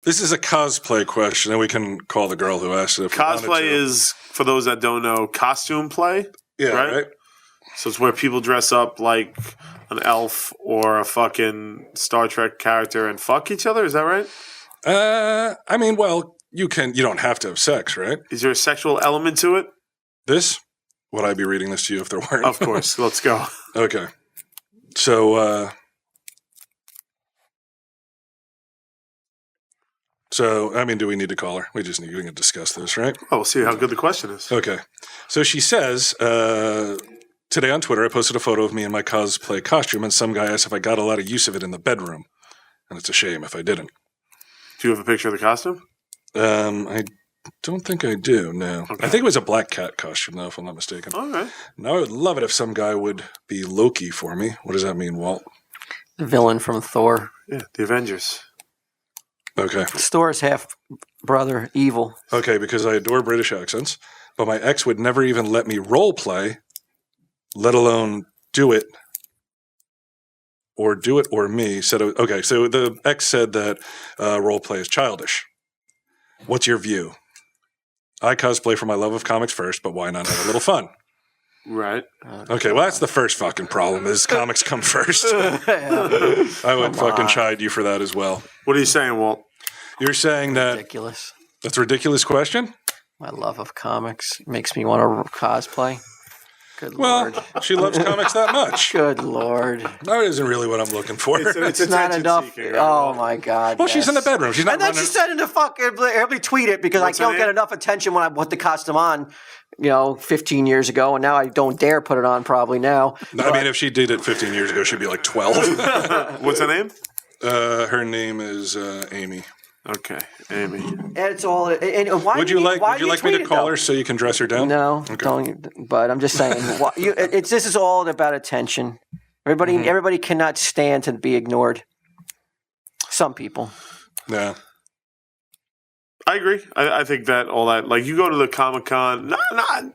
This is a cosplay question, and we can call the girl who asked it. If Cosplay is, for those that don't know, costume play. Yeah, right? So it's where people dress up like an elf or a fucking Star Trek character and fuck each other. Is that right? I mean, well, you don't have to have sex, right? Is there a sexual element to it? This? Would I be reading this to you if there weren't? Of course. Let's go. Okay. So, I mean, do we need to call her? We can discuss this, right? Oh, we'll see how good the question is. Okay. So she says, today on Twitter, I posted a photo of me in my cosplay costume, and some guy asked if I got a lot of use of it in the bedroom. And it's a shame if I didn't. Do you have a picture of the costume? I don't think I do, no. Okay. I think it was a black cat costume, though, if I'm not mistaken. All right. Now, I would love it if some guy would be Loki for me. What does that mean, Walt? The villain from Thor. Yeah, the Avengers. Okay. Thor's half-brother, evil. Okay, because I adore British accents, but my ex would never even let me role play, let alone do it or me. Okay, so the ex said that role play is childish. What's your view? I cosplay for my love of comics first, but why not have a little fun? Right. Okay, well, that's the first fucking problem is comics come first. I would fucking chide you for that as well. What are you saying, Walt? You're saying that... Ridiculous. That's a ridiculous question? My love of comics makes me want to cosplay. Good Lord. Well, she loves comics that much. Good Lord. That isn't really what I'm looking for. It's not enough. Seeking, right? Oh, my God. Well, she's in the bedroom. She's not and then running. she said in the fucking... Everybody tweet it because What's I don't get enough attention when I put the costume on, 15 years ago, and now I don't dare put it on probably now. I mean, if she did it 15 years ago, she'd be like 12. What's her name? Her name is Amy. Okay, Amy. And it's all. And why would you like me to call her so you can dress her down? No, okay. Don't. But I'm just saying, this is all about attention. Everybody cannot stand to be ignored. Some people. Yeah. I agree. I think that all that, like, you go to the Comic-Con,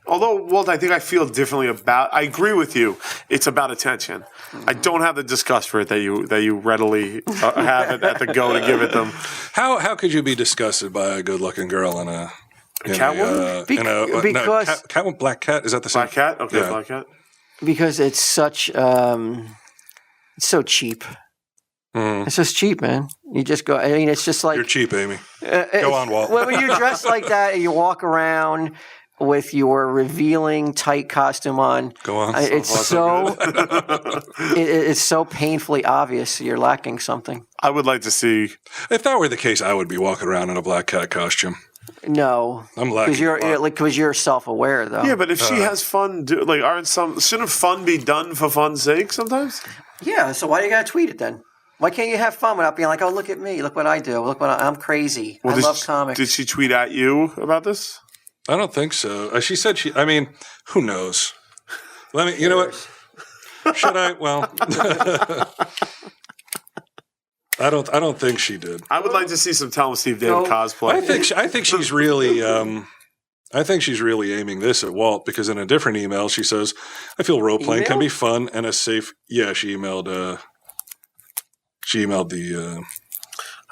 although, Walt, I think I feel differently I agree with you. It's about attention. Mm-hmm. I don't have the disgust for it that you readily have it at the go to give it them. How could you be disgusted by a good-looking girl in a Catwoman? Catwoman, Black Cat, is that the same? Black Cat? Okay, yeah. Black Cat. Because it's such, it's so cheap. Mm. It's just cheap, man. You just go. I mean, it's just like you're cheap, Amy. Go on, Walt. When you're dressed like that and you walk around with your revealing tight costume on, go on. It's it's so painfully obvious you're lacking something. I would like to see. If that were the case, I would be walking around in a Black Cat costume. No, I'm lacking because you're self-aware, though. Yeah, but if she has fun, shouldn't fun be done for fun's sake sometimes? Yeah. So why do you gotta tweet it then? Why can't you have fun without being like, oh, look at me, look what I do, I'm crazy, I love comics. Did she tweet at you about this? I don't think so. She said I mean, who knows? You know what? Should I? Well, I don't think she did. I would like to see some Tell 'em Steve David cosplay. I think she's really. I think she's really aiming this at Walt because in a different email she says, "I feel role playing can be fun and a safe." Yeah, she emailed. She emailed the.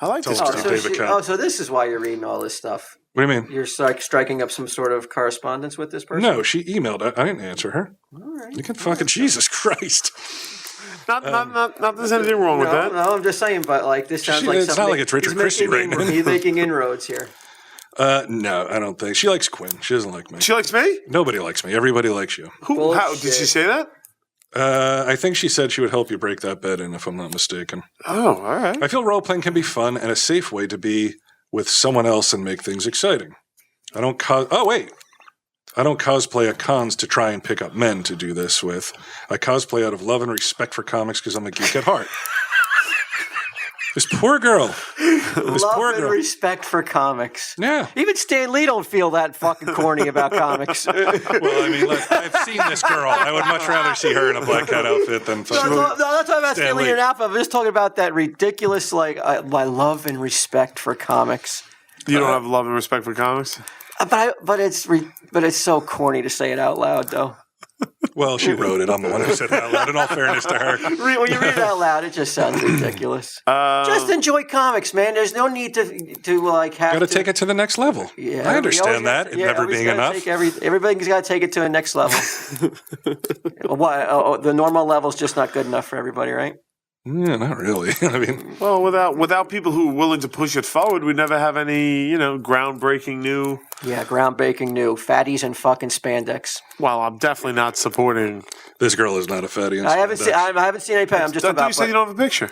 I like this. So this is why you're reading all this stuff. What do you mean? You're striking up some sort of correspondence with this person? No, she emailed. I didn't answer her. All right. You can fucking Jesus Christ. Not there's anything wrong with that. No, I'm just saying, but like this sounds like it's not like it's Richard Christie right now. He's making inroads here. No, I don't think. She likes Quinn. She doesn't like me. She likes me? Nobody likes me. Everybody likes you. How did she say that? I think she said she would help you break that bed in, if I'm not mistaken. Oh, all right. I feel role-playing can be fun and a safe way to be with someone else and make things exciting. I don't cosplay at cons to try and pick up men to do this with. I cosplay out of love and respect for comics because I'm a geek at heart. This poor girl. Love and respect for comics. Yeah. Even Stan Lee don't feel that fucking corny about comics. Well, I mean, I've seen this girl. I would much rather see her in a Black Cat outfit than fucking No, I'm not talking about Stan Lee or Alpha. I'm just talking about that ridiculous, my love and respect for comics. You don't have love and respect for comics? But it's so corny to say it out loud, though. Well, she wrote it. I'm the one who said it out loud. In all fairness to her. When you read it out loud, it just sounds ridiculous. Just enjoy comics, man. There's no need to like have Got to take it to the next level. Yeah, I understand that. It never being enough. Everybody's got to take it to the next level. The normal level's just not good enough for everybody, right? Yeah, not really. I mean, well, without people who are willing to push it forward, we'd never have any, groundbreaking new. Yeah, groundbreaking new fatties and fucking spandex. Well, I'm definitely not supporting. this girl is not a fatty. I haven't seen any. I'm just about. You said you don't have a picture.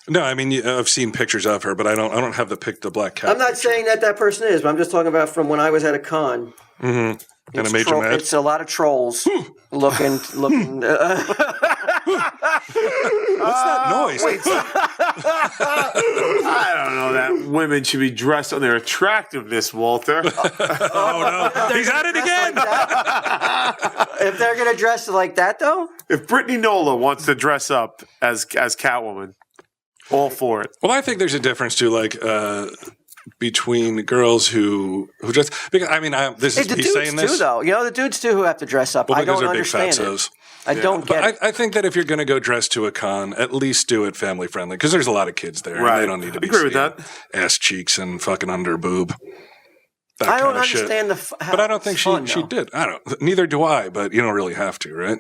No, I mean I've seen pictures of her, but I don't have the black cat. I'm not picture. saying that person is, but I'm just talking about from when I was at a con. Mm-hmm. And it made you mad? It's a lot of trolls looking. What's that noise? I don't know that women should be dressed on their attractiveness, Walter. Oh no, he's at it again. If they're gonna dress like that, though, If Brittany Nola wants to dress up as Catwoman, all for it. Well, I think there's a difference too, like between girls who just because this is the he's dudes saying this too, though. The dudes too who have to dress up. well, I because don't they're big understand fatzos. I don't get it. I think that if you're going to go dress to a con, at least do it family friendly because there's a lot of kids there. Right. And they don't need to be I agree with seeing that. ass cheeks and fucking under boob. That I don't kind of shit. understand But I don't think she did. I don't. Neither do I. But you don't really have to, right?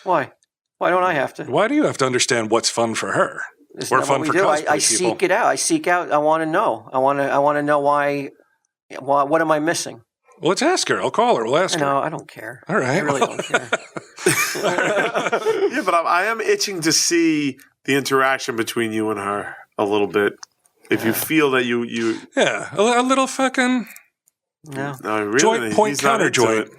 Why? Why don't I have to? Why do you have to understand what's fun for her? Isn't Or that fun what for we do? cosplay I people? seek it out. I seek out. I want to know. I want to know why. What am I missing? Well, let's ask her. I'll call her. We'll ask her. No, I don't care. All right. I really don't care. Yeah, but I am itching to see the interaction between you and her a little bit. If you feel that you Yeah, a little fucking No. no, really, joint point he's not counter into joint. it.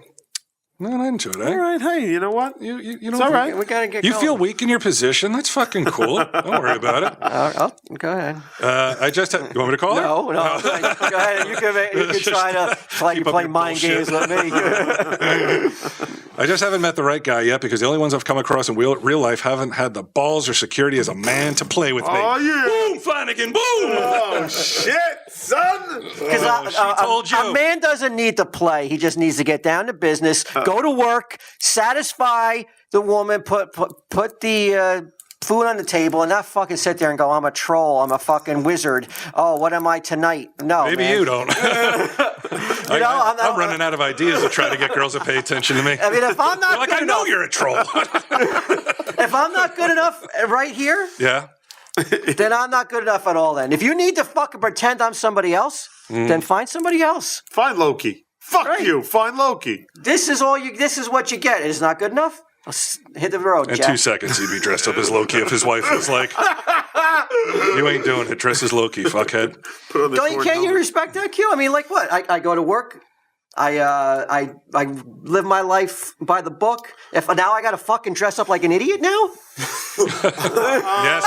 No, not into it. Eh? All right, hey, you know what? You don't. It's all right. We gotta get. You going. feel weak in your position. That's fucking cool. Don't worry about it. Go ahead. I just you want me to call her? No. Go ahead. You can try to Keep up play your mind bullshit. games with me. I just haven't met the right guy yet because the only ones I've come across in real life haven't had the balls or security as a man to play with me. Oh yeah! Boom, Flanagan, boom! Oh shit, son! Because she told you. a man doesn't need to play. He just needs to get down to business, go to work, satisfy the woman, put the food on the table, and not fucking sit there and go, I'm a troll, I'm a fucking wizard. Oh, what am I tonight? No, Maybe man. you don't. I'm running out of ideas to try to get girls to pay attention to me. I mean, if I'm not Like, good I know enough, you're a troll. if I'm not good enough right here, Yeah. then I'm not good enough at all. Then, if you need to fucking pretend I'm somebody else, then find somebody else. Find Loki. Fuck Right. you. Find Loki. This is all you. This is what you get. It's not good enough. Hit the road, In Jack. 2 seconds, he'd be dressed up as Loki if his wife was like, you ain't doing it. Dress as Loki, fuckhead. Put on the Can't you helmet. respect that, Q? I mean, like what? I go to work. I live my life by the book. If now I got to fucking dress up like an idiot now? Yes.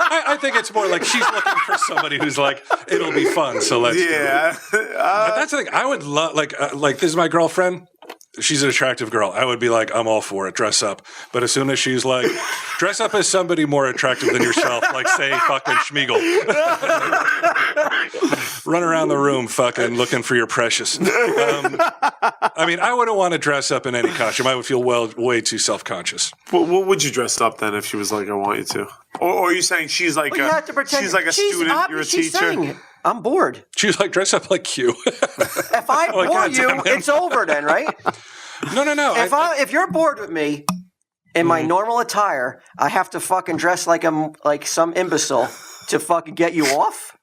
I think it's more like she's looking for somebody who's like, it'll be fun, so let's do it. Yeah. But that's the thing. I would love, like this is my girlfriend. She's an attractive girl. I would be like, I'm all for it. Dress up. But as soon as she's like, dress up as somebody more attractive than yourself, like say fucking Schmiegel. Run around the room fucking looking for your precious. I mean, I wouldn't want to dress up in any costume. I would feel way too self-conscious. What would you dress up then if she was like, I want you to? Or are you saying she's like You have to pretend. she's like a student, you're a she's teacher? saying, I'm bored. She was like, dress up like Q. If I Oh, bore God you, damn it. it's over then, right? No. If you're bored with me in my normal attire, I have to fucking dress like some imbecile to fucking get you off.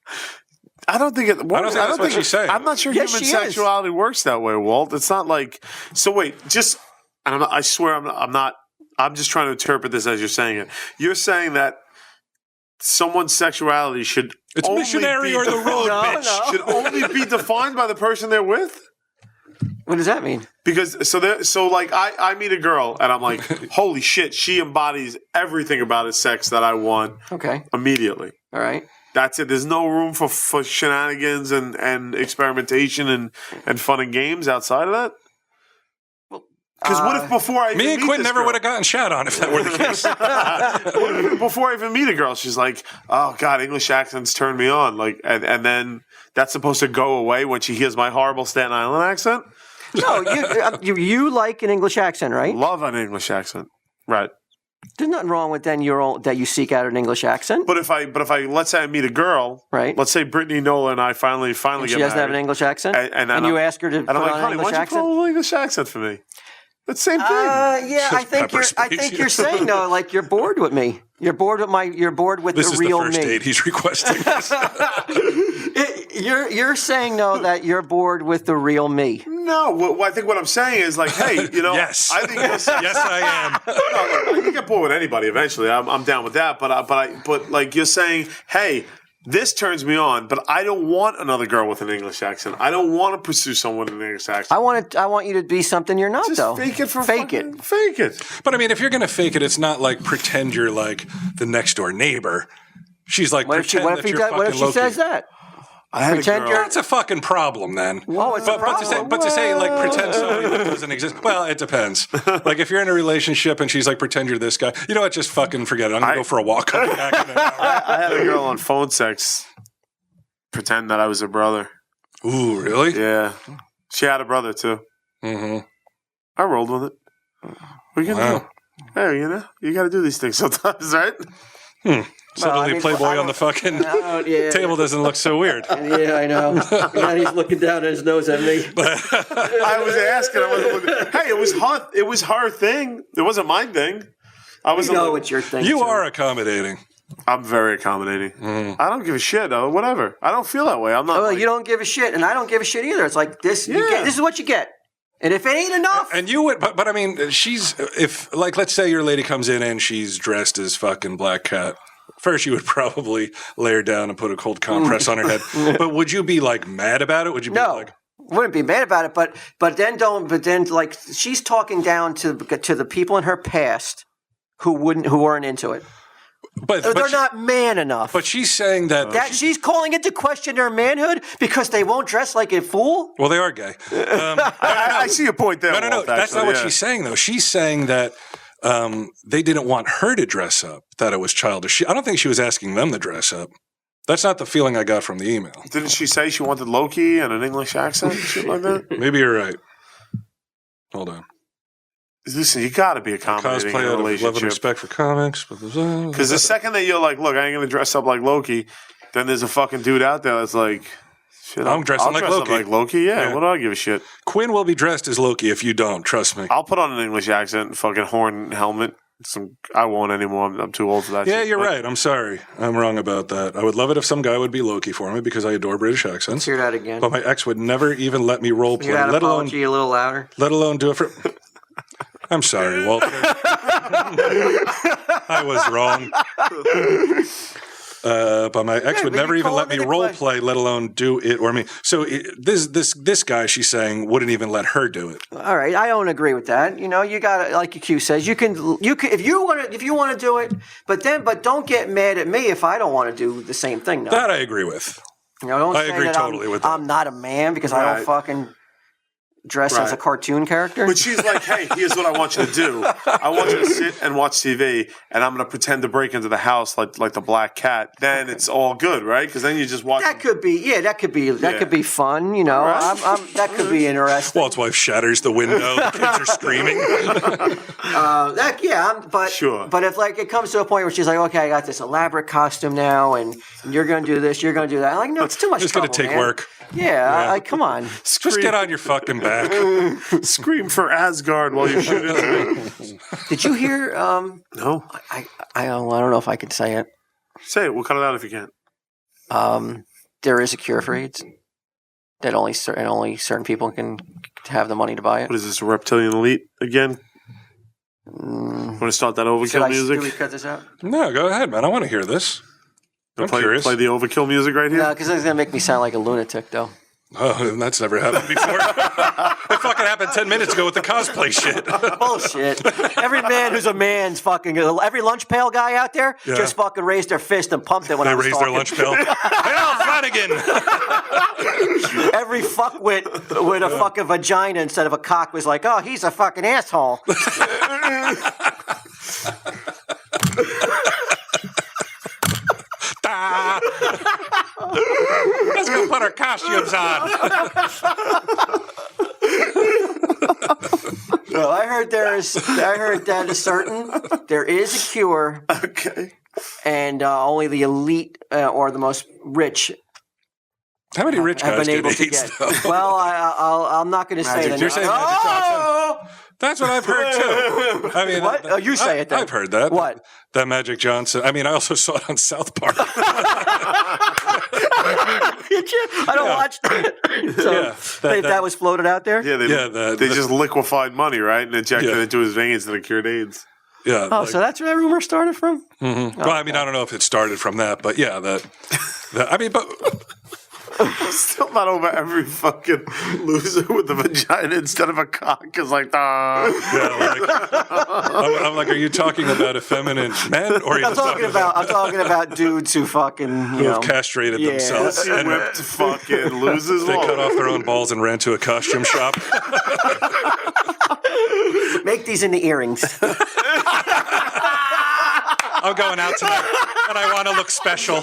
I don't think it. I don't think that's what she's saying. I'm not sure Yes, human she is. sexuality works that way, Walt. It's not like. So wait, just. And I swear I'm not. I'm just trying to interpret this as you're saying it. You're saying that someone's sexuality should. It's only missionary be or the road, No, bitch. no. Should only be defined by the person they're with. What does that mean? Because so like I meet a girl and I'm like, holy shit, she embodies everything about a sex that I want Okay. immediately. All right. That's it. There's no room for shenanigans and experimentation and fun and games outside of that. Because what if before I even Me and meet Quinn this never girl- would have gotten shot on if that were the case. What if before I even meet a girl, she's like, "Oh God, English accents turn me on." Like, and then that's supposed to go away when she hears my horrible Staten Island accent. No, you like an English accent, right? Love an English accent. Right. There's nothing wrong with then that you seek out an English accent. But if I let's say I meet a girl, right? Let's say Brittany Nola and I finally and get married. She doesn't have an English accent, and you ask her to put I'm like, on honey, an why English don't you accent. put on an English accent for me? That's the same thing. Yeah, I think you're saying though, like you're bored with me. You're bored with This the is real the first me. date he's requesting. You're saying though that you're bored with the real me. No, I think what I'm saying is like, hey, Yes. I think this. Yes, I am. No, look, you get bored with anybody eventually. I'm down with that. But like you're saying, hey, this turns me on, but I don't want another girl with an English accent. I don't want to pursue someone with an English accent. I want you to be something you're not, Just though. fake it for fake fucking, it. Fake it. But I mean, if you're going to fake it, it's not like pretend you're like the next door neighbor. She's like, What if she says that? I had Pretend a girl. That's a fucking problem, then. Oh, it's a problem. But to say like pretend somebody that doesn't exist. Well, it depends. Like if you're in a relationship and she's like pretend you're this guy, you know what? Just fucking forget it. I'm gonna go for a walk. I'll be back in an hour. I had a girl on phone sex pretend that I was her brother. Ooh, really? Yeah, she had a brother too. Mm-hmm. I rolled with it. What are you gonna do? Hey, you got to do these things sometimes, right? Suddenly, Playboy on the fucking table doesn't look so weird. Yeah, I know. Now he's looking down his nose at me. I was asking. I wasn't looking. Hey, it was her thing. It wasn't my thing. I was. It's your thing. You too. are accommodating. I'm very accommodating. I don't give a shit. Whatever. I don't feel that way. I'm not. Well, you don't give a shit, and I don't give a shit either. It's like this. Yeah. This is what you get. And if it ain't enough, And you would, but I mean, if like, let's say your lady comes in and she's dressed as fucking Black Cat. First, you would probably lay her down and put a cold compress on her head. But would you be like mad about it? Would you be like, wouldn't be mad about it? But then like she's talking down to the people in her past who weren't into it. But They're not man enough. But she's saying that She's calling into question their manhood because they won't dress like a fool. well, they are gay. I see your point there. No. Walt, That's not actually, what yeah. she's saying, though. She's saying that they didn't want her to dress up, that it was childish. I don't think she was asking them to dress up. That's not the feeling I got from the email. Didn't she say she wanted Loki and an English accent and shit like that? Maybe you're right. Hold on. Listen, you got to be accommodating in Cosplay a out of love and relationship. respect for comics. Because the second that you're like, look, I ain't going to dress up like Loki, then there's a fucking dude out there that's like, shit, I'm dressing I'll like dress Loki. Up like Loki, yeah. Yeah. What do I give a shit? Quinn will be dressed as Loki if you don't. Trust me. I'll put on an English accent, fucking horn helmet. I won't anymore. I'm too old for that. Yeah, shit. you're But right. I'm sorry. I'm wrong about that. I would love it if some guy would be Loki for me because I adore British accents. Hear that again. But my ex would never even let me role play, Hear that let alone apology a little louder. do it for. I'm sorry, Walt. I was wrong. But my ex would but never you even call let it me into role question. play, let alone do it or me. So this guy, she's saying, wouldn't even let her do it. All right, I don't agree with that. You got to, like Q says, you can if you want to do it, but don't get mad at me if I don't want to do the same thing. No. That I agree with. Don't I say agree that totally with that. I'm not a man because I Right. don't fucking dress as a Right. cartoon character. But she's like, hey, here's what I want you to do. I want you to sit and watch TV, and I'm going to pretend to break into the house like the Black Cat. Then it's all good, right? Because then you just watch. That could be fun. Right. That could be interesting. Walt's wife shatters the window. The kids are screaming. Sure. But if like it comes to a point where she's like, okay, I got this elaborate costume now, and you're going to do this, you're going to do that. I'm like, no, it's too much. It's going to trouble, take man. work. Yeah, like come on. Just get on your fucking back. Scream for Asgard while you shoot into me. Did you hear? No. I don't know if I can say it. Say it. We'll cut it out if you can. There is a cure for AIDS that only certain people can have the money to buy it. What is this, a reptilian elite again? Want to start that overkill music? Should we cut this out? No, go ahead, man. I want to hear this. I'm curious. Play the overkill music right here? No, because it's gonna make me sound like a lunatic, though. Oh, that's never happened before. It fucking happened 10 minutes ago with the cosplay shit. Bullshit. Every man who's a man's fucking. Every lunch pail guy out there just fucking raised their fist and pumped it when I was They raised talking. their lunch bill. Hell, Flanagan! Every fuckwit with a fucking vagina instead of a cock was like, oh, he's a fucking asshole. Let's go put our costumes on. No, I heard that is certain. There is a cure, Okay. and only the elite or the most rich How many rich have guys been get able to AIDS, get. though? Well, I'm not going to say Magic that. You're saying Magic Johnson? That's what I've heard, too. I mean, What? Oh, you say it then. I've heard that. What? That Magic Johnson. I mean, I also saw it on South Park. Did you? I don't watch that. So Yeah, that was floated out there? Yeah, they just liquefied money, right, and injected it into his veins and it cured AIDS. Yeah. Oh, so that's where that rumor started from? Mm-hmm. Well, I mean, I don't know if it started from that, but yeah, I mean, but Still not over every fucking loser with a vagina instead of a cock is like, yeah, I'm like, are you talking about effeminate men, or are you I'm talking about dudes who fucking who have castrated themselves and whipped fucking losers? they cut off their own balls and ran to a costume shop? Make these into earrings. I'm going out tonight, and I want to look special.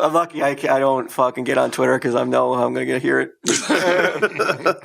I'm lucky I don't fucking get on Twitter because I know I'm going to hear it.